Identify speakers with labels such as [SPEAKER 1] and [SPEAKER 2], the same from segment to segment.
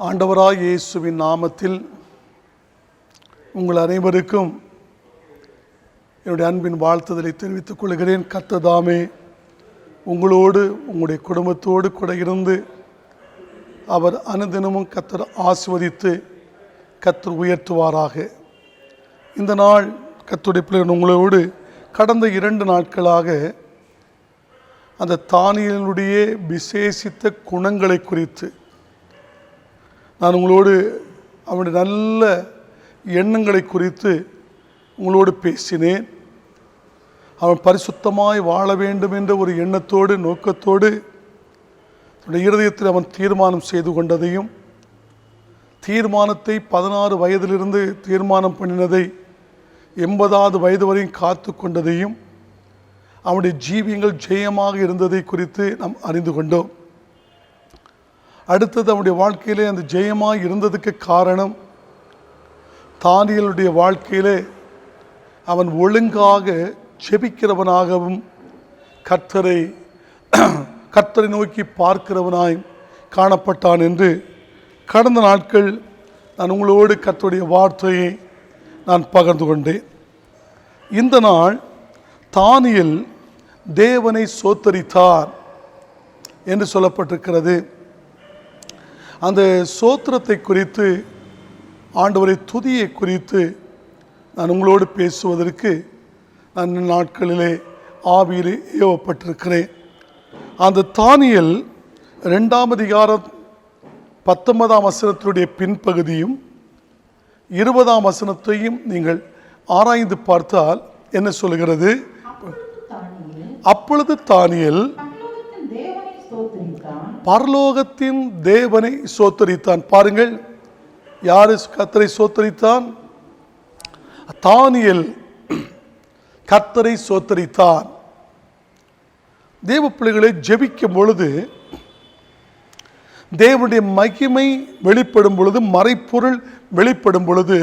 [SPEAKER 1] ஆண்டவராய் இயேசுவின் நாமத்தில் உங்கள் அனைவருக்கும் என்னுடைய அன்பின் வாழ்த்துதலை தெரிவித்துக் கொள்கிறேன். கர்த்தர் தாமே உங்களோடு உங்களுடைய குடும்பத்தோடு கூட இருந்து அவர் அனுதினமும் கர்த்தர் ஆசீர்வதித்து கர்த்தர் உயர்த்துவாராக. இந்த நாள் கர்த்தருடைய பிள்ளைகள் உங்களோடு கடந்த 2 நாட்களாக அந்த தானியேலுடைய விசேஷித்த குணங்களை குறித்து நான் உங்களோடு அவனுடைய நல்ல எண்ணங்களை குறித்து உங்களோடு பேசினேன். அவன் பரிசுத்தமாய் வாழ வேண்டும் என்ற ஒரு எண்ணத்தோடு நோக்கத்தோடு அவனுடைய இருதயத்தில் அவன் தீர்மானம் செய்து கொண்டதையும், தீர்மானத்தை 16 வயதிலிருந்து தீர்மானம் பண்ணினதை 80வது வயது வரையும் காத்து கொண்டதையும், அவனுடைய ஜீவியங்கள் ஜெயமாக இருந்ததை குறித்து நாம் அறிந்து கொண்டோம். அடுத்தது அவனுடைய வாழ்க்கையிலே அந்த ஜெயமாக இருந்ததுக்கு காரணம் தானியேலுடைய வாழ்க்கையிலே அவன் ஒழுங்காக ஜெபிக்கிறவனாகவும் கர்த்தரை நோக்கி பார்க்கிறவனாய் காணப்பட்டான் என்று கடந்த நாட்கள் நான் உங்களோடு கர்த்தருடைய வார்த்தையை நான் பகிர்ந்து கொண்டேன். இந்த நாள் தானியேல் தேவனை சோத்தரித்தார் என்று சொல்லப்பட்டிருக்கிறது. அந்த சோத்திரத்தை குறித்து, ஆண்டவரை துதியை குறித்து நான் உங்களோடு பேசுவதற்கு நான் நாட்களிலே ஆவியிலே ஏவப்பட்டிருக்கிறேன். அந்த தானியேல் 2ஆம் அதிகாரம் 19ஆம் வசனத்தினுடைய பின்பகுதியும் 20ஆம் வசனத்தையும் நீங்கள் ஆராய்ந்து பார்த்தால் என்ன சொல்கிறது? அப்பொழுது தானியேல் பரலோகத்தின் தேவனை சோத்தரித்தான். பாருங்கள், யாரு கர்த்தரை சோத்தரித்தான்? தானியேல் கர்த்தரை சோத்தரித்தான். தேவ பிள்ளைகளை ஜெபிக்கும் பொழுது தேவனுடைய மகிமை வெளிப்படும் பொழுது, மறைப்பொருள் வெளிப்படும் பொழுது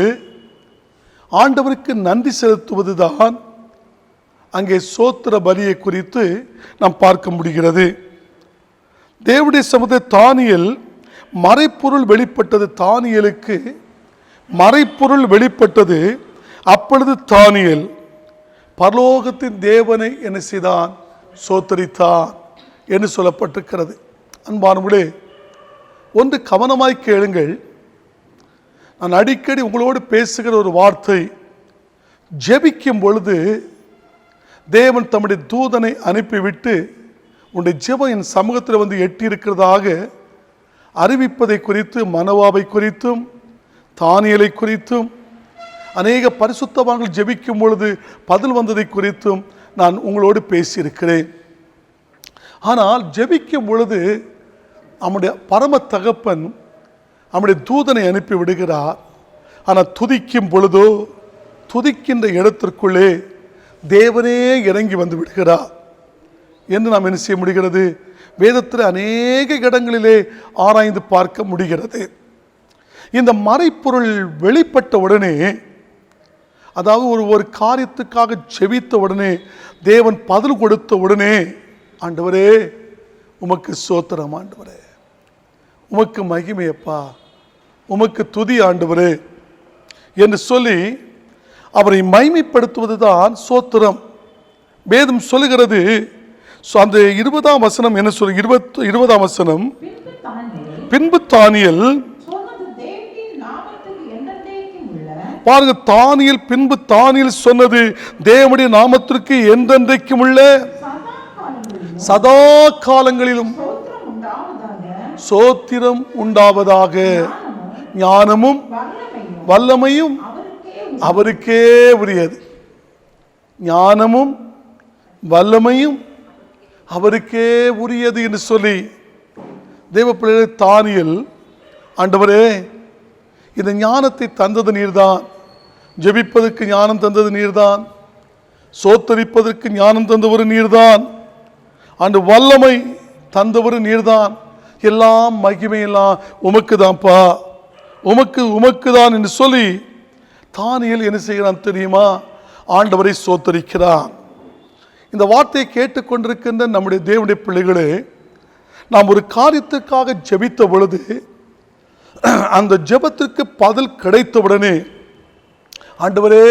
[SPEAKER 1] ஆண்டவருக்கு நன்றி செலுத்துவதுதான் அங்கே சோத்திர பலியை குறித்து நாம் பார்க்க முடிகிறது. தேவனுடைய சமூக தானியேல் மறைப்பொருள் வெளிப்பட்டது. தானியேலுக்கு மறைப்பொருள் வெளிப்பட்டது. அப்பொழுது தானியேல் பரலோகத்தின் தேவனை என்ன செய்தான்? சோத்தரித்தான் என்று சொல்லப்பட்டிருக்கிறது. அன்பானவர்களே, ஒன்று கவனமாய் கேளுங்கள். நான் அடிக்கடி உங்களோடு பேசுகிற ஒரு வார்த்தை, ஜெபிக்கும் பொழுது தேவன் தம்முடைய தூதனை அனுப்பிவிட்டு உன்னுடைய ஜெபம் என் சமூகத்தில் வந்து எட்டி இருக்கிறதாக அறிவிப்பதை குறித்து, மனோவாவை குறித்தும் தானியேலை குறித்தும், அநேக பரிசுத்தவான்கள் ஜெபிக்கும் பொழுது பதில் வந்ததை குறித்தும் நான் உங்களோடு பேசியிருக்கிறேன். ஆனால் ஜெபிக்கும் பொழுது நம்முடைய பரம தகப்பன் நம்முடைய தூதனை அனுப்பி விடுகிறார். ஆனால் துதிக்கும் பொழுதோ, துதிக்கின்ற இடத்திற்குள்ளே தேவனே இறங்கி வந்து விடுகிறார் என்று நாம் என்ன செய்ய முடிகிறது? வேதத்தில் அநேக இடங்களிலே ஆராய்ந்து பார்க்க முடிகிறது. இந்த மறைப்பொருள் வெளிப்பட்ட உடனே, அதாவது ஒரு காரியத்துக்காக ஜெபித்த உடனே, தேவன் பதில் கொடுத்த உடனே, ஆண்டவரே உமக்கு ஸ்தோத்திரம், ஆண்டவரே உமக்கு மகிமையப்பா, உமக்கு துதி ஆண்டவரே என்று சொல்லி அவரை மகிமைப்படுத்துவதுதான் ஸ்தோத்திரம். வேதம் சொல்லுகிறது. அந்த 20ஆம் வசனம் என்ன சொல்லு? 20ஆம் வசனம், பின்பு தானியேல், பாருங்க, தானியேல் பின்பு தானியேல் சொன்னது தேவனுடைய நாமத்திற்கு என்றென்றைக்கும் உள்ள சதா காலங்களிலும் சோத்திரம் உண்டாவதாக, ஞானமும் வல்லமையும் அவருக்கே உரியது. ஞானமும் வல்லமையும் அவருக்கே உரியது என்று சொல்லி தேவ பிள்ளைகளை தானியேல், ஆண்டவரே இந்த ஞானத்தை தந்தது நீர்தான், ஜெபிப்பதற்கு ஞானம் தந்தது நீர்தான், சோத்தரிப்பதற்கு ஞானம் தந்தவர் நீர்தான், அந்த வல்லமை தந்தவர் நீர்தான், எல்லாம் மகிமையெல்லாம் உமக்கு தான்ப்பா, உமக்கு தான் என்று சொல்லி தானியேல் என்ன செய்கிறான் தெரியுமா? ஆண்டவரை சோத்தரிக்கிறான். இந்த வார்த்தையை கேட்டுக்கொண்டிருக்கின்ற நம்முடைய தேவனுடைய பிள்ளைகளே, நாம் ஒரு காரியத்துக்காக ஜெபித்த பொழுது அந்த ஜெபத்திற்கு பதில் கிடைத்தவுடனே, ஆண்டவரே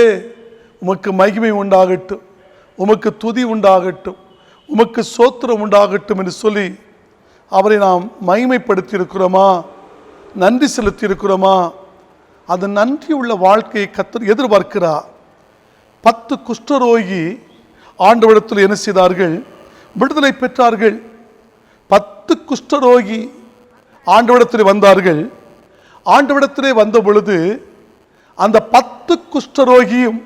[SPEAKER 1] உமக்கு மகிமை உண்டாகட்டும், உமக்கு துதி உண்டாகட்டும், உமக்கு சோத்திரம் உண்டாகட்டும் என்று சொல்லி அவரை நாம் மகிமைப்படுத்தி இருக்கிறோமா, நன்றி செலுத்தி இருக்கிறோமா? அந்த நன்றி உள்ள வாழ்க்கையை கர்த்தர் எதிர்பார்க்கிறார். 10 குஷ்டரோகி ஆண்டவரிடத்தில் என்ன செய்தார்கள்? விடுதலை பெற்றார்கள். 10 குஷ்டரோகி ஆண்டவரிடத்தில் வந்தார்கள். ஆண்டவரிடத்திலே வந்த பொழுது அந்த 10 குஷ்டரோகியும்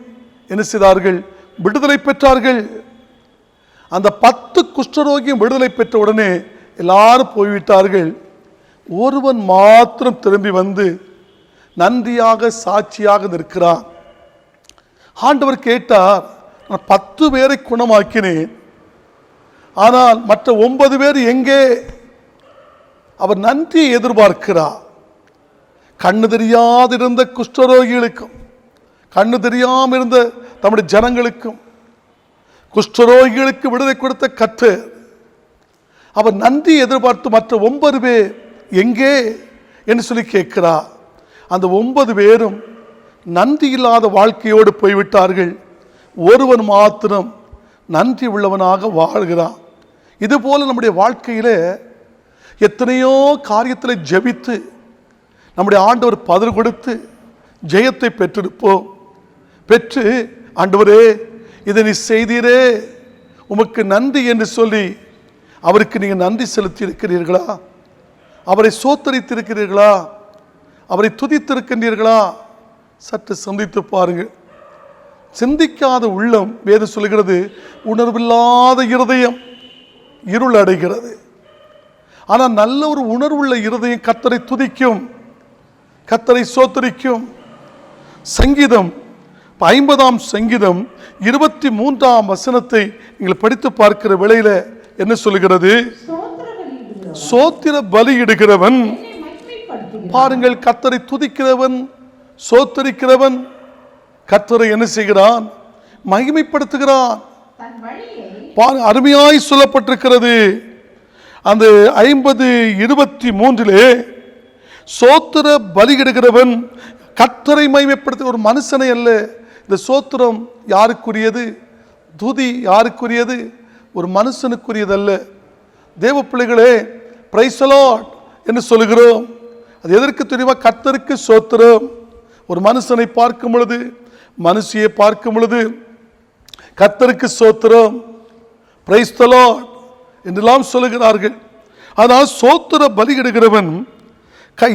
[SPEAKER 1] என்ன செய்தார்கள்? விடுதலை பெற்றார்கள். அந்த 10 குஷ்டரோகியும் விடுதலை பெற்ற உடனே எல்லாரும் போய்விட்டார்கள். ஒருவன் மாத்திரம் திரும்பி வந்து நன்றியாக சாட்சியாக நிற்கிறான். ஆண்டவர் கேட்டார், நான் 10 பேரை குணமாக்கினேன், ஆனால் மற்ற 9 பேர் எங்கே? அவர் நன்றியை எதிர்பார்க்கிறார். கண்ணு தெரியாதிருந்த குஷ்டரோகிகளுக்கும், கண்ணு தெரியாமல் இருந்த தம்முடைய ஜனங்களுக்கும், குஷ்டரோகிகளுக்கு விடுதலை கொடுத்த கர்த்தர் அவர் நன்றி எதிர்பார்த்து மற்ற 9 பேர் எங்கே என்று சொல்லி கேட்கிறார். அந்த 9 பேரும் நன்றி இல்லாத வாழ்க்கையோடு போய்விட்டார்கள். ஒருவன் மாத்திரம் நன்றி உள்ளவனாக வாழ்கிறான். இதுபோல நம்முடைய வாழ்க்கையில எத்தனையோ காரியத்தில் ஜெபித்து நம்முடைய ஆண்டவர் பதில் கொடுத்து ஜெயத்தை பெற்றிருப்போம். பெற்று ஆண்டவரே இதை நீ செய்தீரே, உமக்கு நன்றி என்று சொல்லி அவருக்கு நீங்கள் நன்றி செலுத்தி இருக்கிறீர்களா? அவரை சோத்தரித்திருக்கிறீர்களா? அவரை துதித்திருக்கின்றீர்களா? சற்று சிந்தித்து பாருங்கள். சிந்திக்காத உள்ளம் வேதம் சொல்கிறது, உணர்வில்லாத இருதயம் இருள் அடைகிறது. ஆனால் நல்ல ஒரு உணர்வுள்ள இருதயம் கர்த்தரை துதிக்கும், கர்த்தரை சோத்தரிக்கும். சங்கீதம் 50ஆம் சங்கீதம் 23ஆம் வசனத்தை நீங்கள் படித்து பார்க்கிற வேளையில என்ன சொல்லுகிறது? சோத்திர பலியிடுகிறவன், பாருங்கள், கர்த்தரை துதிக்கிறவன், சோத்தரிக்கிறவன் கர்த்தரை என்ன செய்கிறான்? மகிமைப்படுத்துகிறான். அருமையாய் சொல்லப்பட்டிருக்கிறது. அந்த 50:23 சோத்திர பலியிடுகிறவன் கர்த்தரை மகிமைப்படுத்த, ஒரு மனுஷனை அல்ல. இந்த சோத்திரம் யாருக்குரியது? துதி யாருக்குரியது? ஒரு மனுஷனுக்குரியதல்ல. தேவ பிள்ளைகளே, பிரைஸ் தி லார்ட் என்று சொல்லுகிறோம். அது எதற்கு தெரியுமா? கர்த்தருக்கு சோத்திரம். ஒரு மனுஷனை பார்க்கும் பொழுது, மனுஷியை பார்க்கும் பொழுது கர்த்தருக்கு சோத்திரம், பிரைஸ் தி லார்ட் என்றெல்லாம் சொல்லுகிறார்கள். ஆனால் சோத்திர பலியிடுகிறவன்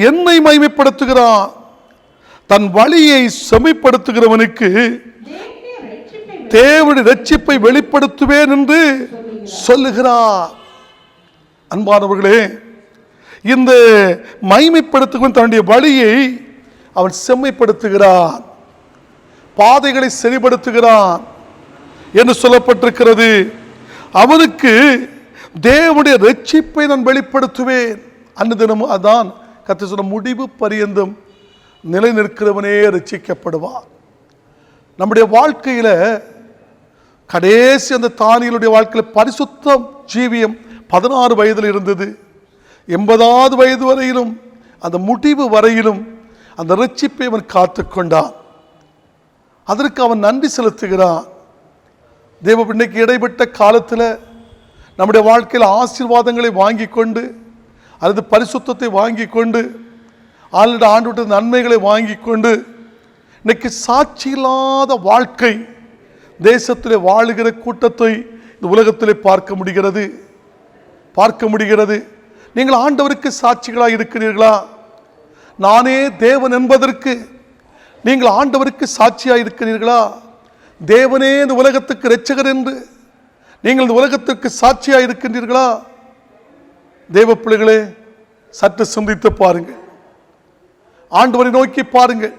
[SPEAKER 1] என்னை மகிமைப்படுத்துகிறான். தன் வழியை செம்மைப்படுத்துகிறவனுக்கு தேவனுடைய ரட்சிப்பை வெளிப்படுத்துவேன் என்று சொல்லுகிறார். அன்பானவர்களே, இந்த மகிமைப்படுத்துகிறவன் தன்னுடைய வழியை அவன் செம்மைப்படுத்துகிறான், பாதைகளை சரிப்படுத்துகிறான் என்று சொல்லப்பட்டிருக்கிறது. அவனுக்கு தேவனுடைய ரட்சிப்பை நான் வெளிப்படுத்துவேன். அன்று தினமும் அதான் கர்த்தர் சொன்ன, முடிவு பரியந்தம் நிலை நிற்கிறவனே ரட்சிக்கப்படுவான். நம்முடைய வாழ்க்கையில கடைசி அந்த தானியலுடைய வாழ்க்கையில் பரிசுத்தம் ஜீவியம் 16 வயதில் இருந்தது. 80வது வயது வரையிலும், அந்த முடிவு வரையிலும் அந்த ரட்சிப்பை அவன் காத்து கொண்டான். அதற்கு அவன் நன்றி செலுத்துகிறான். தேவ இன்னைக்கு இடைப்பட்ட காலத்தில் நம்முடைய வாழ்க்கையில் ஆசீர்வாதங்களை வாங்கி கொண்டு, அல்லது பரிசுத்தத்தை வாங்கி கொண்டு, ஆண்டு ஆண்டு நன்மைகளை வாங்கி கொண்டு, இன்னைக்கு சாட்சி இல்லாத வாழ்க்கை தேசத்திலே வாழுகிற கூட்டத்தை இந்த உலகத்திலே பார்க்க முடிகிறது. நீங்கள் ஆண்டவருக்கு சாட்சிகளாக இருக்கிறீர்களா? நானே தேவன் என்பதற்கு நீங்கள் ஆண்டவருக்கு சாட்சியாக இருக்கிறீர்களா? தேவனே இந்த உலகத்துக்கு இரட்சகர் என்று நீங்கள் இந்த உலகத்திற்கு சாட்சியாக இருக்கின்றீர்களா? தேவ பிள்ளைகளே, சற்று சிந்தித்து பாருங்கள். ஆண்டவரை நோக்கி பாருங்கள்.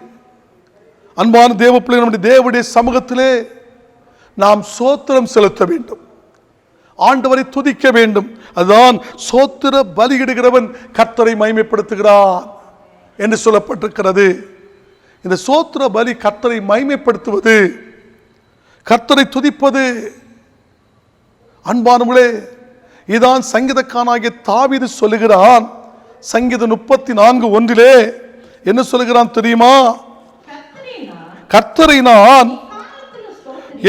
[SPEAKER 1] அன்பான தேவ பிள்ளைகள், நம்முடைய தேவனுடைய சமூகத்திலே நாம் சோத்திரம் செலுத்த வேண்டும், ஆண்டவரை துதிக்க வேண்டும். அதுதான் சோத்திர பலியிடுகிறவன் கர்த்தரை மகிமைப்படுத்துகிறான் என்று சொல்லப்பட்டிருக்கிறது. இந்த சோத்திர பலி கர்த்தரை மகிமைப்படுத்துவது, கர்த்தரை துதிப்பது. அன்பானவர்களே, இதான் சங்கீதக்காரனாகிய தாவீது சொல்லுகிறான். சங்கீதம் 34:1 என்ன சொல்லுகிறான் தெரியுமா? கர்த்தரை நான்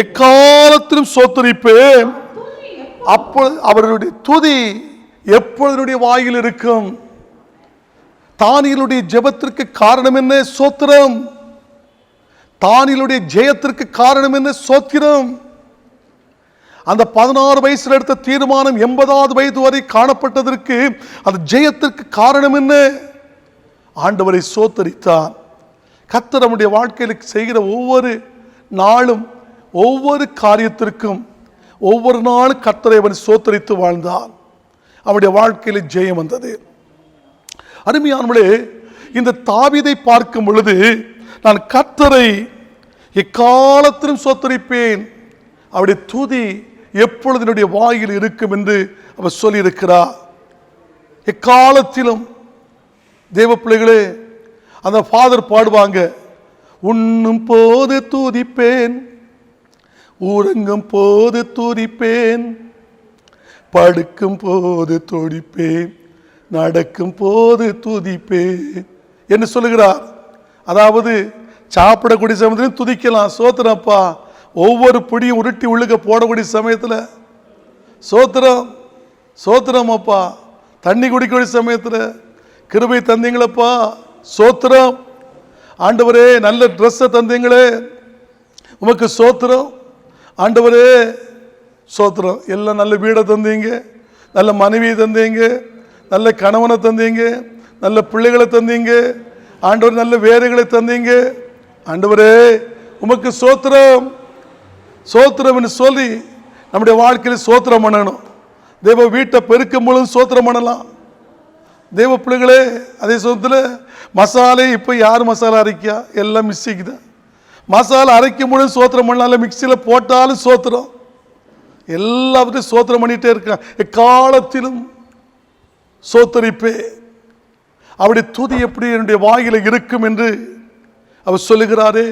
[SPEAKER 1] எக்காலத்திலும் ஸ்தோத்திரிப்பேன், அப்பொழுது அவருடைய துதி எப்பொழுதுடைய வாயில் இருக்கும். தானியேலுடைய ஜெபத்திற்கு காரணம் என்ன? ஸ்தோத்திரம். தானியேலுடைய ஜெயத்திற்கு காரணம் என்ன? ஸ்தோத்திரம். அந்த 16 வயசுல எடுத்த தீர்மானம் 80வது வயது வரை காணப்பட்டதற்கு அந்த ஜெயத்திற்கு காரணம் என்ன? ஆண்டவரை ஸ்தோத்தரித்தான். கர்த்தர் நம்முடைய வாழ்க்கையில் செய்கிற ஒவ்வொரு நாளும் ஒவ்வொரு காரியத்திற்கும் ஒவ்வொரு நாளும் கர்த்தரை அவன் ஸ்தோத்தரித்து வாழ்ந்தான். அவனுடைய வாழ்க்கையில் ஜெயம் வந்தது. அருமையானவர்களே, இந்த தாவீதை பார்க்கும் பொழுது நான் கர்த்தரை எக்காலத்திலும் ஸ்தோத்தரிப்பேன், அவருடைய துதி எப்பொழுது என்னுடைய வாயில் இருக்கும் என்று அவர் சொல்லியிருக்கிறார். எக்காலத்திலும் தேவ பிள்ளைகளே, அந்த ஃபாதர் பாடுவாங்க, உண்ணும் போது துதிப்பேன், உறங்கும் போது துதிப்பேன், படுக்கும் போது துதிப்பேன், நடக்கும் போது துதிப்பேன் என்று சொல்லுகிறார். அதாவது சாப்பிடக்கூடிய சமயத்திலும் துதிக்கலாம், சோத்திரப்பா. ஒவ்வொரு பிடியும் உருட்டி உள்ளுக்க போடக்கூடிய சமயத்தில் சோத்திரம் சோத்திரம் அப்பா. தண்ணி குடிக்கக்கூடிய சமயத்தில் கிருபை தந்தீங்களப்பா, சோத்திரம். ஆண்டவரே, நல்ல ட்ரெஸ்ஸை தந்தீங்களே, உமக்கு சோத்திரம். ஆண்டவரே சோத்திரம். எல்லாம் நல்ல வீடை தந்தீங்க, நல்ல மனைவியை தந்தீங்க, நல்ல கணவனை தந்தீங்க, நல்ல பிள்ளைகளை தந்தீங்க, ஆண்டவர் நல்ல வேலைகளை தந்தீங்க. ஆண்டவரே உமக்கு சோத்திரம் சோத்திரம் என்று சொல்லி நம்முடைய வாழ்க்கையில் சோத்திரம் பண்ணணும். தேவ வீட்டை பெருக்கும் பொழுது சோத்திரம் பண்ணலாம். தேவ பிள்ளைகளே, அதே சமயத்தில் மசாலை இப்போ யார் மசாலா அரைக்கா? எல்லாம் மிக்சிக்கு தான். மசாலா அரைக்கும் பொழுது சோத்திரம் பண்ணலாம், மிக்சியில் போட்டாலும் சோத்திரம். எல்லாத்தையும் சோத்திரம் பண்ணிகிட்டே இருக்கான். எக்காலத்திலும் சோத்தரிப்பே, அவருடைய துதி எப்படி என்னுடைய வாயில இருக்கும் என்று அவர் சொல்லுகிறாரே.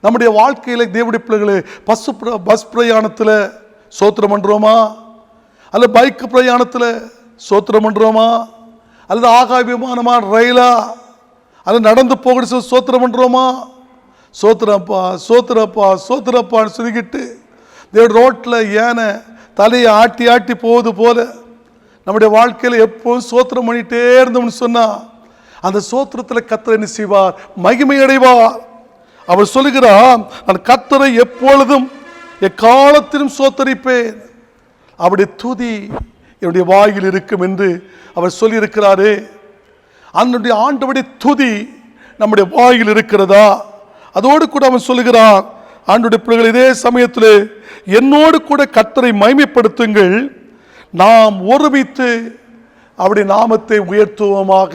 [SPEAKER 1] நம்முடைய வாழ்க்கையில் தேவனுடைய பிள்ளைகளே, பஸ் பிரயாணத்தில் சோத்திரம் பண்ணுறோமா? அல்லது பைக் பிரயாணத்தில் சோத்திரம் பண்ணுறோமா? அல்லது ஆகாய விமானமா, ரயிலா, அல்லது நடந்து போகிற சோத்திரம் பண்ணுறோமா? சோத்திரப்பா சோத்திரப்பா சோத்திரப்பான்னு சொல்லிக்கிட்டு தேவ ரோட்டில் ஏனை தலையை ஆட்டி ஆட்டி போவது போல நம்முடைய வாழ்க்கையில் எப்போதும் சோத்திரம் பண்ணிகிட்டே இருந்தோம்னு சொன்னால் அந்த சோத்திரத்தில் கர்த்தர் என்ன செய்வார்? மகிமை அடைவார். அவர் சொல்லுகிறார், நான் கர்த்தரை எப்பொழுதும் எக்காலத்திலும் சோத்தரிப்பேன், அவருடைய துதி என்னுடைய வாயில் இருக்கும் என்று அவர் சொல்லியிருக்கிறாரே. அதனுடைய ஆண்டவருடைய துதி நம்முடைய வாயில் இருக்கிறதா? அதோடு கூட அவன் சொல்லுகிறான், ஆண்டவருடைய பிள்ளைகள் இதே சமயத்தில் என்னோடு கூட கர்த்தரை மகிமைப்படுத்துங்கள், நாம் ஒருமித்து அவருடைய நாமத்தை உயர்த்துவோமாக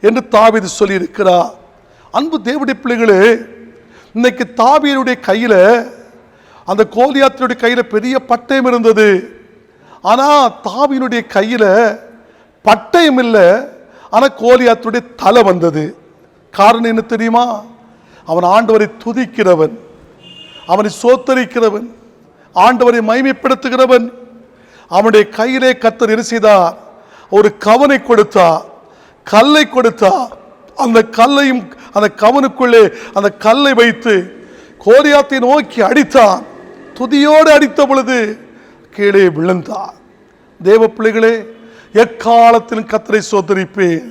[SPEAKER 1] என்று தாவீது சொல்லியிருக்கிறார். அன்பு தேவனுடைய பிள்ளைகளே, இன்னைக்கு தாவீதுடைய கையில், அந்த கோலியாத்தினுடைய கையில் பெரிய பட்டயம் இருந்தது. ஆனால் தாவீதுடைய கையில் பட்டயம் இல்லை, ஆனால் கோலியாத்துடைய தலை வந்தது. காரணம் என்ன தெரியுமா? அவன் ஆண்டவரை துதிக்கிறவன், அவனை சோத்தரிக்கிறவன், ஆண்டவரை மகிமைப்படுத்துகிறவன். அவனுடைய கையிலே கர்த்தர் என்ன செய்தார்? ஒரு கவனை கொடுத்தார், கல்லை கொடுத்தார். அந்த கல்லையும் அந்த கவனுக்குள்ளே அந்த கல்லை வைத்து கோலியாத்தை நோக்கி அடித்தான். துதியோடு அடித்த பொழுது கீழே விழுந்தார். தேவ பிள்ளைகளே, எக்காலத்திலும் கர்த்தரை சோதரிப்பேன்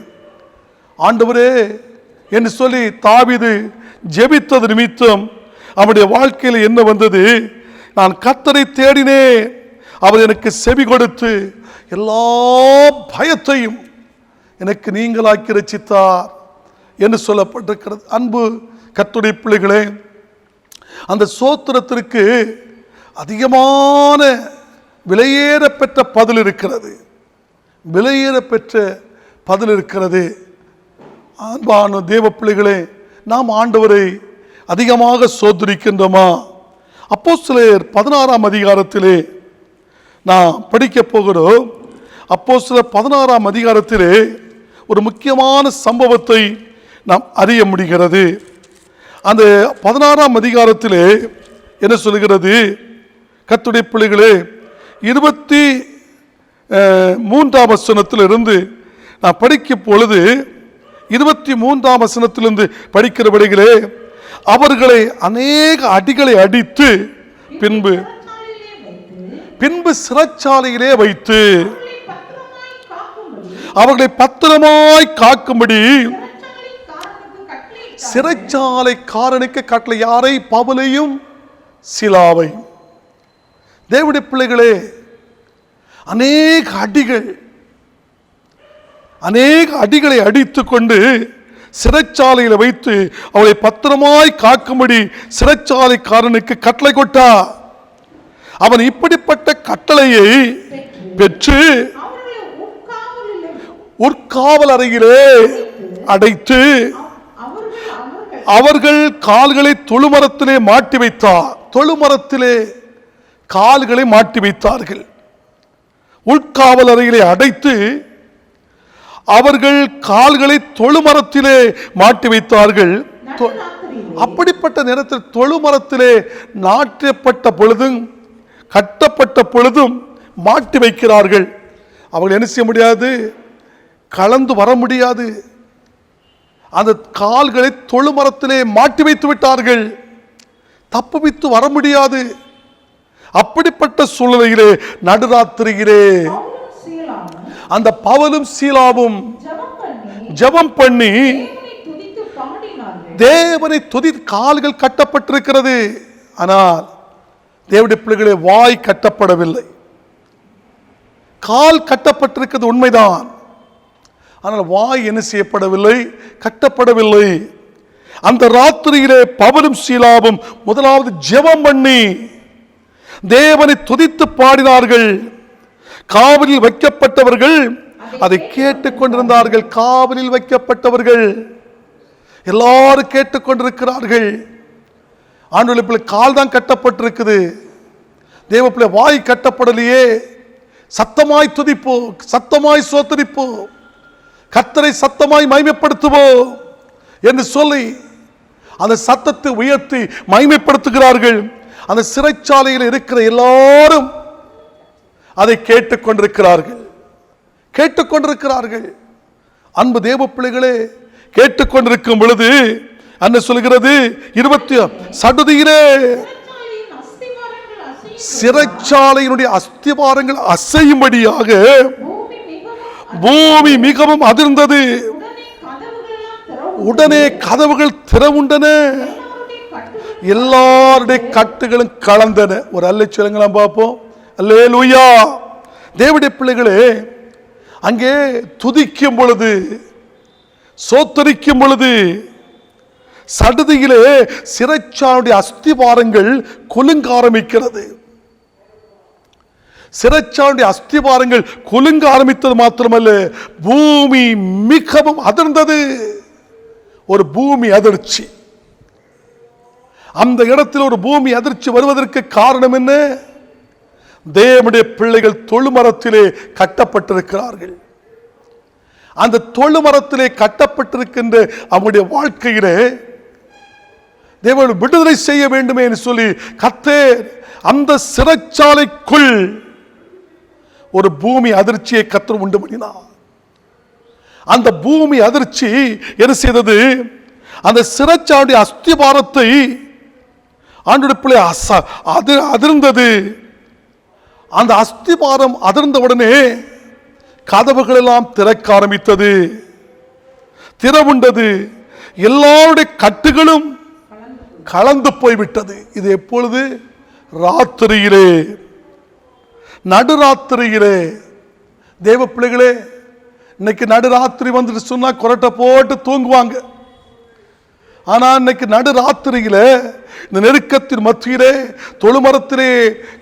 [SPEAKER 1] ஆண்டவரே என்று சொல்லி தாவீது ஜெபித்தது நிமித்தம் அவனுடைய வாழ்க்கையில் என்ன வந்தது? நான் கர்த்தரை தேடினேன், அவர் எனக்கு செவி கொடுத்து எல்லா பயத்தையும் எனக்கு நீங்களாக்கி ரட்சித்தார் என்று சொல்லப்பட்டிருக்கிறது. அன்பு கர்த்தருடைய பிள்ளைகளே, அந்த சோத்திரத்திற்கு அதிகமான விலையேற பெற்ற பதில் இருக்கிறது. விலையேற பெற்ற பதில் இருக்கிறது. அன்பான தேவ பிள்ளைகளே, நாம் ஆண்டவரை அதிகமாக சோதரிக்கின்றோமா? அப்போஸ்தலர் 16ஆம் அதிகாரத்திலே நாம் படிக்க போகிறோம். அப்போஸ்தலர் 16ஆம் அதிகாரத்திலே ஒரு முக்கியமான சம்பவத்தை நாம் அறிய முடிகிறது. அந்த 16ஆம் அதிகாரத்திலே என்ன சொல்கிறது? கர்த்தருடைய பிள்ளைகளே, 23ஆம் வசனத்திலிருந்து நான் படிக்கும் பொழுது 23ஆம் வசனத்திலிருந்து படிக்கிறபடிகளே, அவர்களை அநேக அடிகளை அடித்து பின்பு சிறைச்சாலையிலே வைத்து அவர்களை பத்திரமாய் காக்கும்படி சிறைச்சாலைக்காரனுக்கு கட்டளை. யாரை? பவுலையும் சீலாவை. தேவனுடைய பிள்ளைகளே, அநேக அடிகளை அடித்துக் கொண்டு சிறைச்சாலையில் வைத்து அவளை பத்திரமாய் காக்கும்படி சிறைச்சாலைக்காரனுக்கு கட்டளை கொட்டா. அவன் இப்படிப்பட்ட கட்டளையை பெற்று உட்காவல் அறையிலே அடைத்து அவர்கள் கால்களை தொழுமரத்திலே மாட்டி வைத்தார். தொழுமரத்திலே கால்களை மாட்டி வைத்தார்கள். உட்காவல் அறையிலே அடைத்து அவர்கள் கால்களை தொழுமரத்திலே மாட்டி வைத்தார்கள். அப்படிப்பட்ட நேரத்தில் தொழுமரத்திலே நாட்டப்பட்ட பொழுதும் கட்டப்பட்ட பொழுதும் மாட்டி வைக்கிறார்கள். அவர்கள் என்ன செய்ய முடியாது? கலந்து வர முடியாது. அந்த கால்களை தொழுமரத்திலே மாட்டி வைத்து விட்டார்கள். தப்புவித்து வர முடியாது. அப்படிப்பட்ட சூழ்நிலையிலே நடுராத்திரியிலே அந்த பவுலும் சீலாவும் ஜெபம் பண்ணி தேவனை துதி. கால்கள் கட்டப்பட்டிருக்கிறது, ஆனால் தேவனுடைய பிள்ளைகளே வாய் கட்டப்படவில்லை. கால் கட்டப்பட்டிருக்கிறது உண்மைதான், ஆனால் வாய் என்ன செய்யப்படவில்லை? கட்டப்படவில்லை. அந்த ராத்திரியிலே பவுலும் சீலாவும் முதலாவது ஜெபம் பண்ணி தேவனை துதித்து பாடினார்கள். காவலில் வைக்கப்பட்டவர்கள் அதை கேட்டுக் கொண்டிருந்தார்கள். காவலில் வைக்கப்பட்டவர்கள் எல்லாரும் கேட்டுக்கொண்டிருக்கிறார்கள். ஆண்டவருடைய பிள்ளை கால் தான் கட்டப்பட்டிருக்குது, தேவ பிள்ளை வாய் கட்டப்படலையே. சத்தமாய் துதிப்போ, சத்தமாய் சோத்தரிப்போ, கர்த்தரை சத்தமாய் மகிமைப்படுத்துவோம் என்று சொல்லி அந்த சத்தத்தை உயர்த்தி மகிமைப்படுத்துகிறார்கள். அந்த சிறைச்சாலையில் இருக்கிற எல்லாரும் அதை கேட்டுக்கொண்டிருக்கிறார்கள். அன்பு தேவ பிள்ளைகளே, கேட்டுக்கொண்டிருக்கும் பொழுது என்ன சொல்கிறது? 20 சடுதியிலே சிறைச்சாலையினுடைய அஸ்திவாரங்கள் அசையும்படியாக பூமி மிகவும் அதிர்ந்தது. உடனே கதவுகள் திறவுண்டன, எல்லாருடைய கட்டுகளும் கலந்தன. ஒரு அல்லை சொல்லுங்களா பார்ப்போம். அல்லேலூயா. தேவனுடைய பிள்ளைகளே, அங்கே துதிக்கும் பொழுது, சோத்தரிக்கும் பொழுது சடுதியிலே சிறைச்சாலையுடைய அஸ்திவாரங்கள் குலுங்க ஆரம்பிக்கிறது. சிறைச்சாலையுடைய அஸ்திவாரங்கள் குலுங்க ஆரம்பித்தது மாத்திரமல்ல, பூமி மிகவும் அதிர்ந்தது. ஒரு பூமி அதிர்ச்சி. அந்த இடத்தில் ஒரு பூமி அதிர்ச்சி வருவதற்கு காரணம் என்ன? தேவனுடைய பிள்ளைகள் தொழுமரத்திலே கட்டப்பட்டிருக்கிறார்கள். அந்த தொழுமரத்திலே கட்டப்பட்டிருக்கின்ற அவருடைய வாழ்க்கையிலே தேவன் விடுதலை செய்ய வேண்டுமே என்று சொல்லி கர்த்தர் அந்த சிறைச்சாலைக்குள் ஒரு பூமி அதிர்ச்சியை கர்த்தர் உண்டு பண்ணினார். அந்த பூமி அதிர்ச்சி என்ன செய்தது? அந்த சிறைச்சாலையுடைய அஸ்திவாரத்தை ஆண்டவருடைய பிள்ளை அதிர்ந்தது. அந்த அஸ்திவாரம் அதிர்ந்தவுடனே கதவுகள் எல்லாம் திறக்க ஆரம்பித்தது, திறவுண்டது. எல்லாருடைய கட்டுகளும் கலந்து போய்விட்டது. இது எப்பொழுது? ராத்திரியிலே, நடுராத்திரியிலே. தேவ பிள்ளைகளே, இன்னைக்கு நடுராத்திரி வந்துட்டு சொன்னா கொரட்டை போட்டு தூங்குவாங்க. ஆனா இன்னைக்கு நடுராத்திரியில இந்த நெருக்கத்தின் மத்தியிலே தொழுமரத்திலே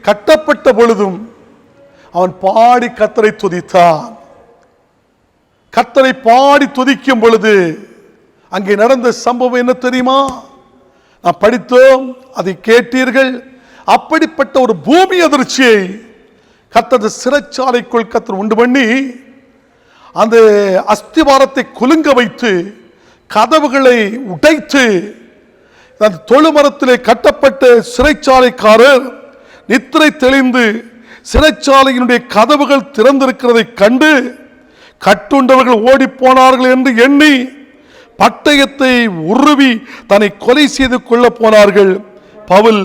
[SPEAKER 1] கட்டப்பட்ட பொழுதும் அவன் பாடி கர்த்தரை துதித்தான். கர்த்தரை பாடி துதிக்கும் பொழுது அங்கே நடந்த சம்பவம் என்ன தெரியுமா? நான் படித்தோம், அதை கேட்டீர்கள். அப்படிப்பட்ட ஒரு பூமி அதிர்ச்சியை கர்த்தர் சிறைச்சாலைக்குள் கர்த்தர் உண்டு பண்ணி அந்த அஸ்திவாரத்தை குலுங்க வைத்து கதவுகளை உடைத்து அந்த தொழுமரத்திலே கட்டப்பட்ட சிறைச்சாலைக்காரர் நித்திரை தெளிந்து சிறைச்சாலையினுடைய கதவுகள் திறந்திருக்கிறதை கண்டு கட்டுண்டவர்கள் ஓடி போனார்கள் என்று எண்ணி பட்டயத்தை உருவி தன்னை கொலை செய்து கொள்ள போனார்கள். பவுல்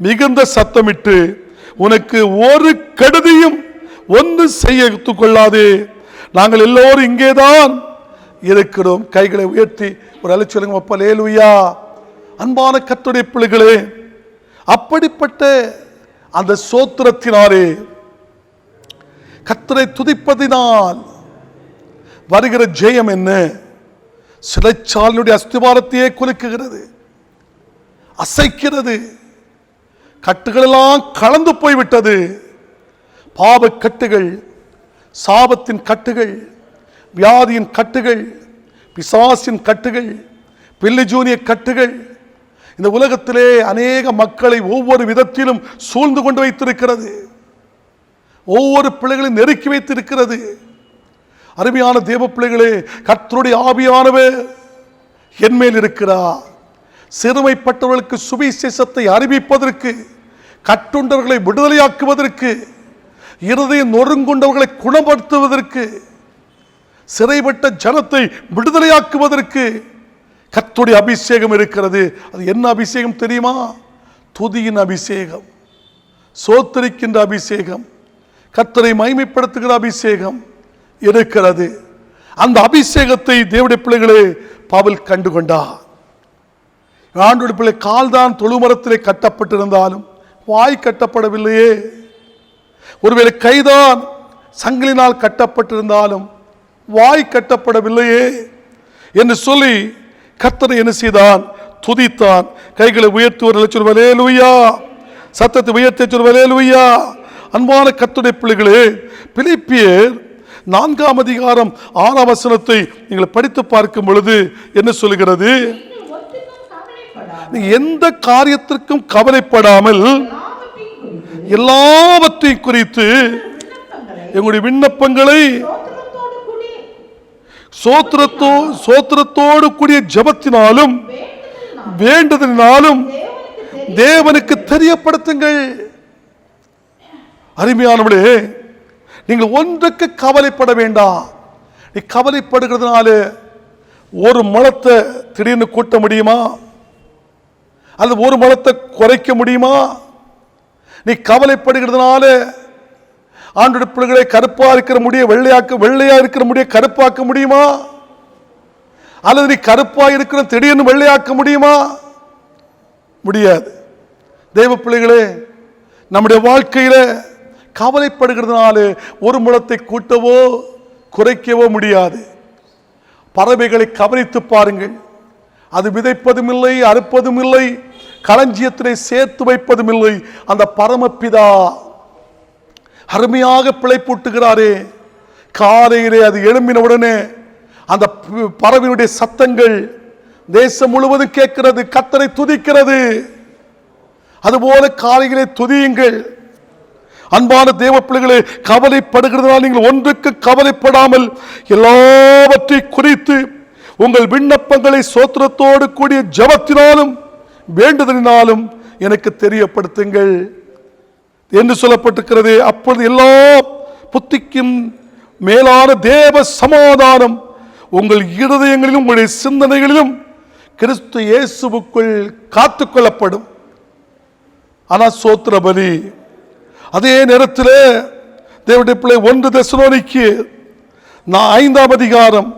[SPEAKER 1] மிகுந்த சத்தமிட்டு, உனக்கு ஒரு கெடுதியும் ஒன்று செய்ய கொள்ளாதே, நாங்கள் எல்லோரும் இங்கேதான் இருக்கிறோம். கைகளை உயர்த்தி ஒரு அலைச்சலுங்க அப்பலேலுயா. அன்பான கர்த்தருடைய பிள்ளைகளே, அப்படிப்பட்ட அந்த சோத்திரத்தினாலே, கர்த்தரை துதிப்பதினால் வருகிற ஜெயம் என்ன? சிறைச்சாலையுடைய அஸ்திவாரத்தையே குலுக்குகிறது, அசைக்கிறது. கட்டுகளெல்லாம் கலந்து போய்விட்டது. பாவ கட்டுகள், சாபத்தின் கட்டுகள், வியாதியின் கட்டுகள், பிசாசின் கட்டுகள், பில்லிஜூனிய கட்டுகள் இந்த உலகத்திலே அநேக மக்களை ஒவ்வொரு விதத்திலும் சூழ்ந்து கொண்டு வைத்திருக்கிறது. ஒவ்வொரு பிள்ளைகளையும் நெருக்கி வைத்திருக்கிறது. அருமையான தேவ பிள்ளைகளே, கர்த்தருடைய ஆவியானவர் என்மேல் இருக்கிறார். சிறுமைப்பட்டவர்களுக்கு சுவிசேஷத்தை அறிவிப்பதற்கு, கட்டுண்டவர்களை விடுதலையாக்குவதற்கு, இருதயம் நொறுங்குண்டவர்களை குணப்படுத்துவதற்கு, சிறைப்பட்ட ஜனத்தை விடுதலையாக்குவதற்கு கர்த்தருடைய அபிஷேகம் இருக்கிறது. அது என்ன அபிஷேகம் தெரியுமா? துதியின் அபிஷேகம், சோத்தரிக்கின்ற அபிஷேகம், கர்த்தரை மகிமைப்படுத்துகிற அபிஷேகம் இருக்கிறது. அந்த அபிஷேகத்தை தேவனுடைய பிள்ளைகளே பவுல் கண்டுகொண்டார். ஆண்டவருடைய பிள்ளை கால்தான் தொழுமரத்திலே கட்டப்பட்டிருந்தாலும் வாய் கட்டப்படவில்லையே. ஒருவேளை கைதான் சங்கிலினால் கட்டப்பட்டிருந்தாலும் வாய் கட்டப்படவில்லையே என்று சொல்லி கர்த்தரை என்ன செய்தான்? துதித்தான். கைகளை உயர்த்தி ஒரு ஹல்லேலூயா, சத்தத்தை உயர்த்தி ஹல்லேலூயா. அன்பான கர்த்தருடைய பிள்ளைகளே, பிலிப்பியர் 4ஆம் அதிகாரம் 6ஆம் வசனத்தை நீங்கள் படித்து பார்க்கும் பொழுது என்ன சொல்கிறது? எந்த காரியத்திற்கும் கவலைப்படாமல் எல்லாவற்றையும் குறித்து எங்களுடைய விண்ணப்பங்களை சோத்திரத்தோடு கூடிய ஜெபத்தினாலும் வேண்டுதலினாலும் தேவனுக்கு தெரியப்படுத்துங்கள். அருமையானவர்களே, நீங்கள் ஒன்றுக்கு கவலைப்பட வேண்டாம். நீ கவலைப்படுகிறதுனால ஒரு மலத்தை திடீர்னு கூட்ட முடியுமா? அல்லது ஒரு மலத்தை குறைக்க முடியுமா? நீ கவலைப்படுகிறதுனால ஆண்டோட பிள்ளைகளை கருப்பா இருக்கிற முடிய வெள்ளையா இருக்கிற முடிய கருப்பாக்க முடியுமா? அல்லது நீ கருப்பா இருக்கிற திடீர்னு வெள்ளையாக்க முடியுமா? முடியாது. தெய்வ பிள்ளைகளே, நம்முடைய வாழ்க்கையில கவலைப்படுகிறதுனால ஒரு முழத்தை கூட்டவோ குறைக்கவோ முடியாது. பறவைகளை கவனித்து பாருங்கள். அது விதைப்பதும் இல்லை, அறுப்பதும் இல்லை, களஞ்சியத்திலே சேர்த்து வைப்பதும் இல்லை. அந்த பரமபிதா அருமையாக பிழைப்பூட்டுகிறாரே. காலையிலே அது எழும்பினவுடனே அந்த பறவையினுடைய சத்தங்கள் தேசம் முழுவதும் கேட்கிறது, கர்த்தரை துதிக்கிறது. அதுபோல காலையிலே துதியுங்கள். அன்பான தேவ பிள்ளைகளே, கவலைப்படுகிறதுனால் நீங்கள் ஒன்றுக்கு கவலைப்படாமல் எல்லாவற்றையும் குறித்து உங்கள் விண்ணப்பங்களை சோத்திரத்தோடு கூடிய ஜெபத்தினாலும் வேண்டுதலினாலும் எனக்கு தெரியப்படுத்துங்கள் என்று சொல்லப்பட்டிருக்கிறது. அப்பொழுது எல்லா புத்திக்கும் மேலான தேவ சமாதானம் உங்கள் இருதயங்களிலும் உங்களுடைய சிந்தனைகளிலும் கிறிஸ்து இயேசுவுக்குள் காத்துக்கொள்ளப்படும். ஆனால் சோத்திர பலி அதே நேரத்தில் தேவனுடைய பிள்ளை 1 தெசலோனிக்கு 5ஆம் அதிகாரம்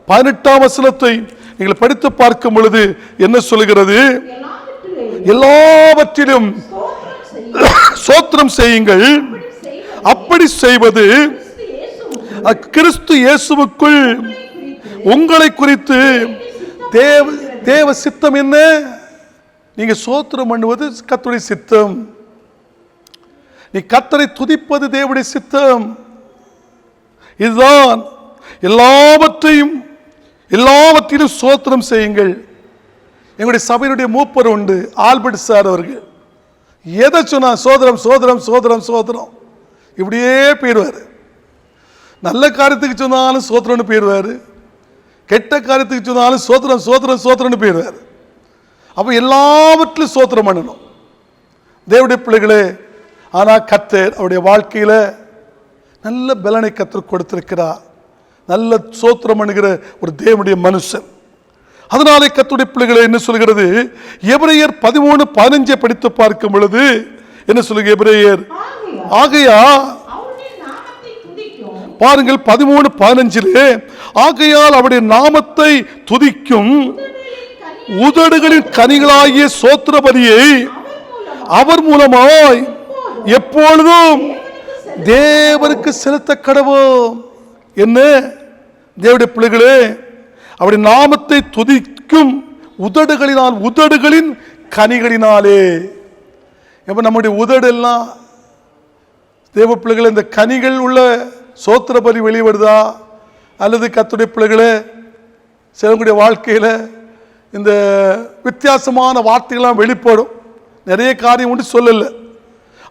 [SPEAKER 1] 18ஆம் வசனத்தை நீங்கள் படித்து பார்க்கும் பொழுது என்ன சொல்கிறது? எல்லாவற்றிலும் சோத்திரம் செய்யுங்கள். அப்படி செய்வது கிறிஸ்து இயேசுவுக்குள் உங்களை குறித்து தேவ சித்தம் என்ன? நீங்க சோத்திரம் பண்ணுவது கர்த்தருடைய சித்தம். நீ கர்த்தரை துதிப்பது தேவனுடைய சித்தம். இதுதான். எல்லாவற்றிலும் சோத்திரம் செய்யுங்கள். எங்களுடைய சபையினுடைய மூப்பர் உண்டு, ஆல்பர்ட் சார் அவர்கள். எதை சொன்னா சோதரம் சோதரம் சோதரம் சோதரம் இப்படியே போயிடுவார். நல்ல காரியத்துக்கு சொன்னாலும் சோத்திரம்னு போயிடுவார், கெட்ட காரியத்துக்கு சொன்னாலும் சோத்திரம் சோத்திரம் சோத்திரம்னு போயிடுவார். அப்போ எல்லாவற்றிலும் சோத்திரம் பண்ணணும் தேவனுடைய பிள்ளைகளே. ஆனால் கர்த்தர் அவருடைய வாழ்க்கையில் நல்ல பலனை கர்த்தர் கொடுத்திருக்கிறார். நல்ல சோத்திரம் பண்ணுகிற ஒரு தேவனுடைய மனுஷன். அதனாலே கர்த்தருடைய பிள்ளைகளை என்ன சொல்கிறது, எபிரேயர் 13:15 படித்து பார்க்கும் பொழுது என்ன சொல்லுங்க? எபிரேயர் ஆகையா பாருங்கள் 13:15 ஆகையால் அவருடைய நாமத்தை துதிக்கும் உதடுகளின் கனிகளாகிய சோத்திர பலியை அவர் மூலமாய் எப்பொழுதும் தேவனுக்கு செலுத்த கடவோம். என்ன தேவனுடைய பிள்ளைகளே, அவருடைய நாமத்தை துதிக்கும் உதடுகளினால், உதடுகளின் கனிகளினாலே. எப்ப நம்முடைய உதடு எல்லாம் தேவ பிள்ளைகள் இந்த கனிகள் உள்ள சோத்திர பலி வெளிவருதா? அல்லது கர்த்தருடைய பிள்ளைகளே சிலருடைய வாழ்க்கையில் இந்த வித்தியாசமான வார்த்தைகள்லாம் வெளிப்படும். நிறைய காரியம் ஒன்று சொல்லலை.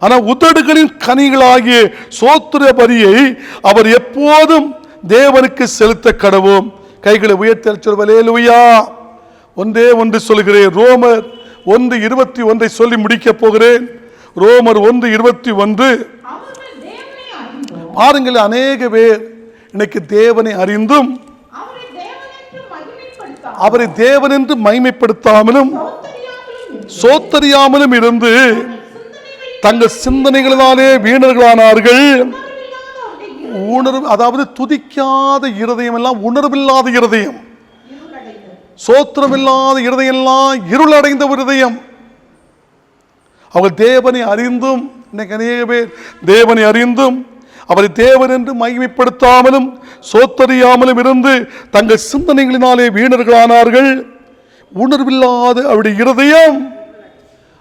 [SPEAKER 1] ஆனால் உதடுகளின் கனிகளாகிய சோத்திர பலியை அவர் எப்போதும் தேவனுக்கு செலுத்த கடவோம். கைகளை உயர்த்த சொல்வலேலுயா. ஒன்றே ஒன்று சொல்கிறேன், ரோமர் 1:21 சொல்லி முடிக்க போகிறேன். ரோமர் 1:21. பாருங்கள், அநேக பேர் இன்னைக்கு தேவனை அறிந்தும் அவரை தேவன் என்று மகிமைப்படுத்தாமலும் சோத்தறியாமலும் இருந்து தங்கள் சிந்தனைகளினாலே வீணர்களானார்கள். உணர்வு, அதாவது துதிக்காத இருதயம் எல்லாம் உணர்வில்லாத இருதயம், சோத்திரமில்லாத இருதயம் எல்லாம் இருளடைந்த இருதயம். அவர்கள் தேவனை அறிந்தும், இன்னைக்கு அநேக பேர் தேவனை அறிந்தும் அவரை தேவன் என்று மகிமைப்படுத்தாமலும் சோத்தறியாமலும் இருந்து தங்கள் சிந்தனைகளினாலே வீணர்களானார்கள். உணர்வில்லாத அவருடைய இருதயம்,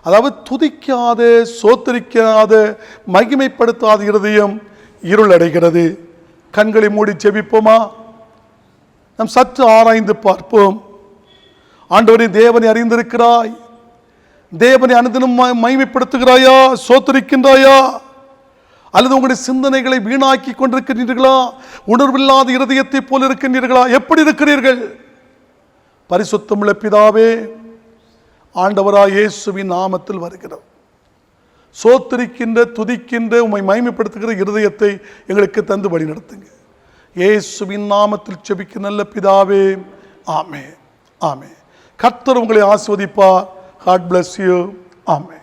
[SPEAKER 1] அதாவது துதிக்காத, சோத்தரிக்காத, மகிமைப்படுத்தாத இருதயம் இருளடைகிறது. கண்களை மூடி ஜெபிப்போமா? நாம் சற்று ஆராய்ந்து பார்ப்போம். ஆண்டவரே, தேவனை அறிந்திருக்கிறாய்? தேவனை அனுதினம் மகிமைப்படுத்துகிறாயா? சோத்தரிக்கின்றாயா? அல்லது உங்களுடைய சிந்தனைகளை வீணாக்கி கொண்டிருக்கின்றீர்களா? உணர்வில்லாத இருதயத்தை போல் இருக்கின்றீர்களா? எப்படி இருக்கிறீர்கள்? பரிசுத்தமுள்ள பிதாவே, ஆண்டவராய் இயேசுவின் நாமத்தில் வருகிறோம். சோத்தரிக்கின்ற, துதிக்கின்ற, உம்மை மகிமைப்படுத்துகிற இருதயத்தை எங்களுக்கு தந்து வழி நடத்துங்க. இயேசுவின் நாமத்தில் ஜெபிக்க நல்ல பிதாவே, ஆமென், ஆமென். கர்த்தர் உங்களை ஆசீர்வதிப்பார். God bless you. ஆமென்.